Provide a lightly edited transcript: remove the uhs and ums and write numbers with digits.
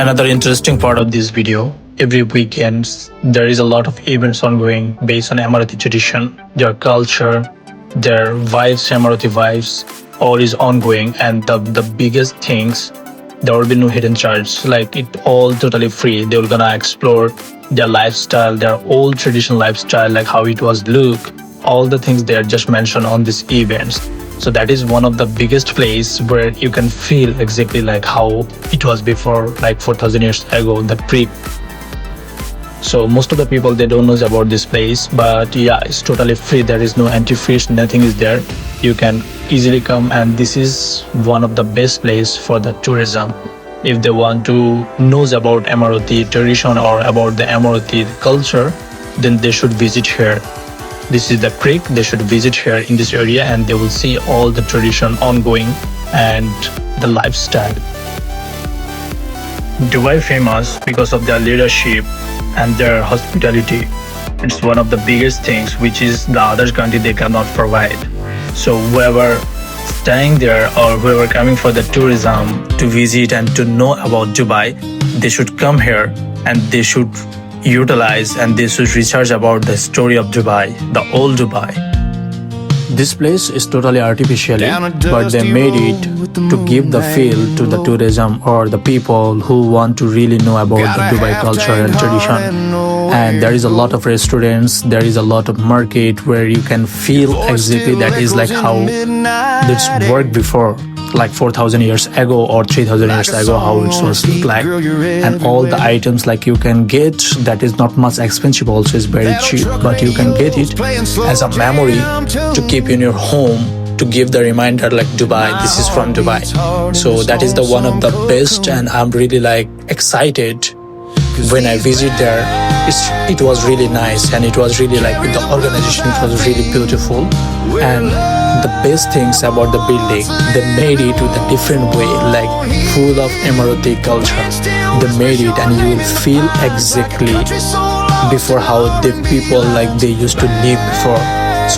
Another interesting part of this video, every weekend there is a lot of events ongoing based on Emirati tradition, their culture, their vibes, Emirati vibes, all is ongoing. And the biggest things, there will be no hidden charge. Like it all totally free. They will gonna explore their lifestyle, their old traditional lifestyle, like how it was look, all the things they are just mentioned on these events. So that is one of the biggest place where you can feel exactly like how it was before, like 4,000 years ago, the pre. So most of the people, they don't know about this place, but yeah, it's totally free. There is no entry fees, nothing is there. You can easily come, and this is one of the best place for the tourism. If they want to know about Emirati tradition or about the Emirati culture, then they should visit here. This is the creek. They should visit here in this area, and they will see all the tradition ongoing and the lifestyle. Dubai famous because of their leadership and their hospitality. It's one of the biggest things which is the other country they cannot provide. So whoever staying there or whoever coming for the tourism to visit and to know about Dubai, they should come here and they should utilize and they should research about the story of Dubai, the old Dubai. This place is totally artificially, but they made it to give the feel to the tourism or the people who want to really know about the Dubai culture and tradition. And there is a lot of restaurants, there is a lot of market where you can feel exactly that is like how this worked before, like 4,000 years ago or 3,000 years ago, how it was look like. And all the items like you can get, that is not much expensive also, is very cheap, but you can get it as a memory to keep in your home, to give the reminder like Dubai, this is from Dubai. So that is the one of the best, and I'm really like excited when I visit there. It was really nice, and it was really like with the organization, it was really beautiful. And the best things about the building, they made it with a different way, like full of Emirati culture. They made it, and you will feel exactly before how the people like they used to live before.